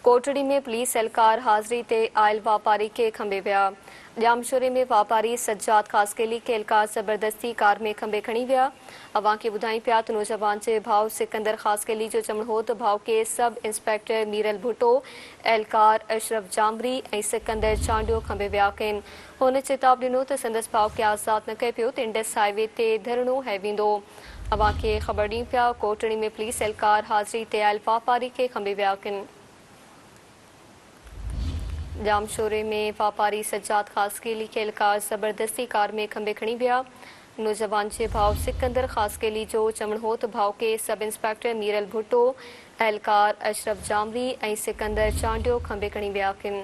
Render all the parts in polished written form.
कोटड़ी में पुलिस एहलकार हाज़िरी ते आयल वापारी के खंबे विया। जामशोरे में वापारी सज्जाद खासकेली के एहलकार ज़बरदस्ती कार में खंबे खणी विया। अवां खे ॿुधाई पिया त नौजवान जे भाउ सिकंदर खासकेली जो चवणु हो त भाउ के सब इंस्पेक्टर मीरल भुट्टो, एहलकार अशरफ जामरी ऐं सिकंदर चांडियो खंबे विया आहिनि। हुन चेताव ॾिनो त संदसि भाउ खे आज़ादु न कयो पियो त इंडस हाईवे ते धरणो हंयो वेंदो। अवां खे ख़बर ॾियूं पिया कोटड़ी में पुलिस एहलकार हाज़िरी ते आयल वापारी के खंबे विया आहिनि। जामशोरे में वापारी सज्जाद खासकेली के एहलकार ज़बरदस्ती कार में खंबे खणी विया। नौजवान जे भाउ सिकंदर खासकेली जो चवणु हो त भाउ के सब इंस्पेक्टर मीरल भुट्टो, एहलकार अशरफ जामरी ऐं सिकंदर चांडियो खंबे खणी विया आहिनि।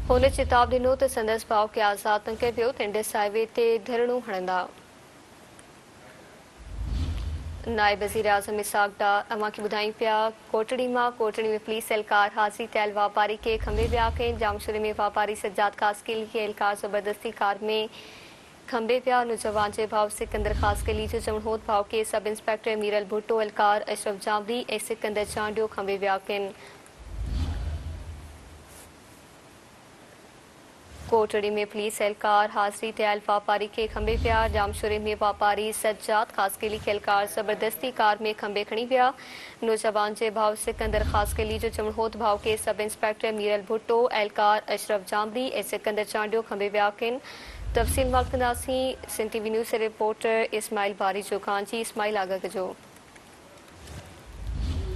हुन चेताव ॾिनो त संदसि भाउ खे आज़ादु न कयो पियो त इंडस हाईवे ते धरणो हणंदा। नायब वज़ीर आज़म इसाक डार अवां खे ॿुधाई पिया कोटड़ी में पुलिस एहलकार हाज़िरी ते आयल वापारी के खंबे विया आहिनि। जामशोरे में वापारी सज्जाद खासकेली के एहलकार ज़बरदस्ती कार में खंबे विया। नौजवान जे भाउ सिकंदर खासकेली जो चवणु हो त भाउ के सब इंस्पेक्टर मीरल भुट्टो, एहलकार अशरफ जामरी ऐं सिकंदर चांडियो खंबे विया आहिनि। कोटड़ी में पुलिस एहलकार हाज़िरी ते आयल वापारी के खंबे विया। जामशोरे में वापारी सज्जाद खासकेली के एहलकार ज़बरदस्ती कार में खंबे खणी विया। नौजवान जे भाउ सिकंदर खासकेली जो चवणु हो त भाउ के सब इंस्पेक्टर मीरल भुट्टो, एहलकार अशरफ जामरी ऐं सिकंदर चांडियो खंबे विया आहिनि। तफ़सील मालूम कंदासीं सिंध टीवी न्यूज़ जे रिपोर्टर इस्माइल बारी जो खान जी। इस्माइल आगा कजो।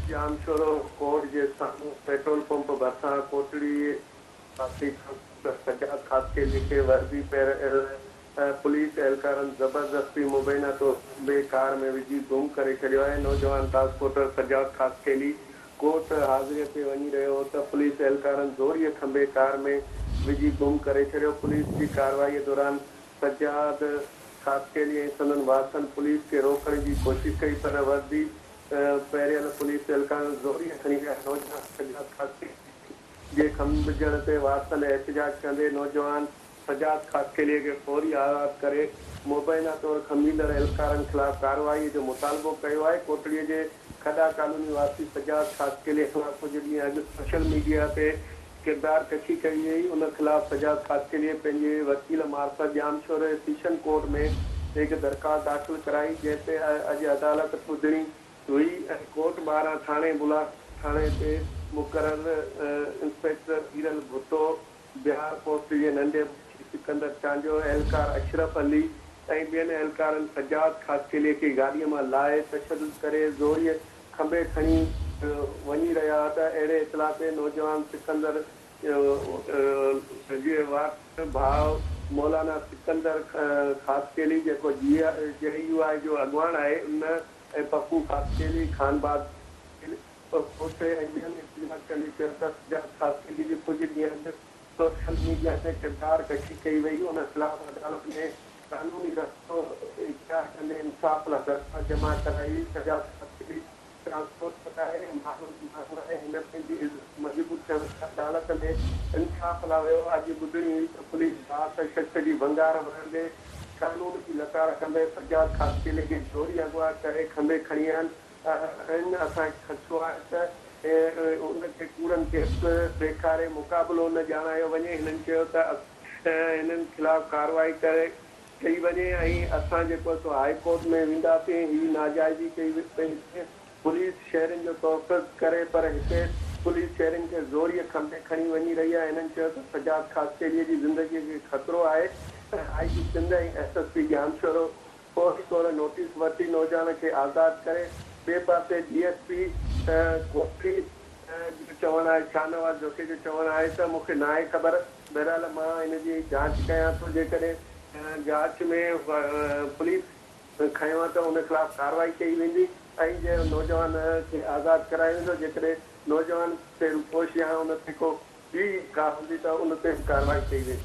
जामशोरो कोर्ट जे साम्हूं पेट्रोल पंप भरिसां कोटड़ी सज्जाद खासकेली के वर्दी पुलिस एहलकारनि ज़बरदस्ती मुबैना तौर कार में विझी गुम करे छॾियो आहे। नौजवान ट्रांसपोर्टर सज्जाद खासकेली कोर्ट हाज़िरीअ ते वञी रहियो हो त पुलिस एहलकारनि ज़ोरीअ खंबे कार में विझी गुम करे छॾियो। पुलिस जी कार्रवाईअ दौरान सज्जाद खासकेली ऐं संदन वासन पुलिस खे रोकण जी कोशिशि कई पर वर्दी पहिरियल पुलिस एहलकारनि ज़ोरीअ खणी विया। नौजवान सज्जाद खासकेली जे खंभजण ते वासन एहतजाज कंदे नौजवान सज्जाद खासकेली के फौरी आज़ाद करे मुबैना तौर खंभींदड़ एहलकारनि खिलाफ़ कार्रवाई जो मुतालबो कयो आहे। कोटड़ीअ जे खॾा कॉलोनी वासी सज्जाद खासकेली खिलाफ़ कुझु ॾींहं अॻु सोशल मीडिया ते किरदार कशी कई वई। उन खिलाफ़ सज्जाद खासकेली पंहिंजे वकील मार्फत जामशोर सेशन कोर्ट में हिकु दरख़्वास्त दाख़िल कराई जंहिं ते अॼु अदालत ॿुधणी हुई ऐं कोर्ट ॿाहिरां थाणे ते मुक़रर इंस्पेक्टर मीरल भुट्टो, बिहार पोस्ट जे नंढे सिकंदर चांडियो, एहलकार अशरफ अली ऐं ॿियनि एहलकारनि सज्जाद खासकेली खे गाॾीअ मां लाहे तशदुद करे ज़ोरीअ खंबे खणी वञी रहिया हुआ त अहिड़े इतला ते नौजवान सिकंदर जे भाउ मौलाना सिकंदर खासकेली जेको JUI जो अॻुवाण आहे उन ऐं पप्पू खासकेली खानबाद खासकेली जी कुझु ॾींहं अॻु सोशल मीडिया ते किरदार कशी कई वई। उन खिलाफ़ अदालत में कानूनी रस्तो इख्तियार कंदे इंसाफ़ लाइ दरख़्वास्त जमा कराई। सज्जाद खासकेली ट्रांसपोर्ट आहे हिन पंहिंजी मजबूत अदालत में इंसाफ़ लाइ वियो। अॼु ॿुधणी हुई त पुलिस बास शख़्स जी भंगार भरंदे कानून जी लकार कंदे सज्जाद खासकेली खे चोरी अगवा करे खंबे खणी आहिनि। असांखे ख़दशो आहे त उनखे कूड़नि खे ॾेखारे मुक़ाबिलो न ॼाणायो वञे। हिननि चयो त हिननि खिलाफ़ कार्रवाई कई वञे ऐं असां जेको सो हाई कोर्ट में वेंदासीं। हीअ नाजाइज़ी कई वई। पुलिस शहरनि जो तहफ़ुज़ करे पर हिते पुलिस शहरनि खे ज़ोरीअ खंबे खणी वञी रही आहे। हिननि चयो त सज्जाद खासकेलीअ जी ज़िंदगीअ खे ख़तरो आहे। IG सिंध ऐं SSP जामशोरो फौरी तौर नोटिस वरिती नौजवान खे आज़ादु करे। ॿिए पासे DSP कोटड़ी जो चवणु आहे शाहनवाज़ जोशी जो चवणु आहे त मूंखे न आहे ख़बर। बहरहाल मां हिन जी जांच कयां थो। जेकॾहिं जांच में पुलिस खयो आहे त उन खिलाफ़ कार्रवाई कई वेंदी ऐं जे नौजवान खे आज़ादु करायो वेंदो। जेकॾहिं नौजवान ते रुपोश या उन ते को ॿी का हूंदी त उन ते कार्रवाई कई वेंदी।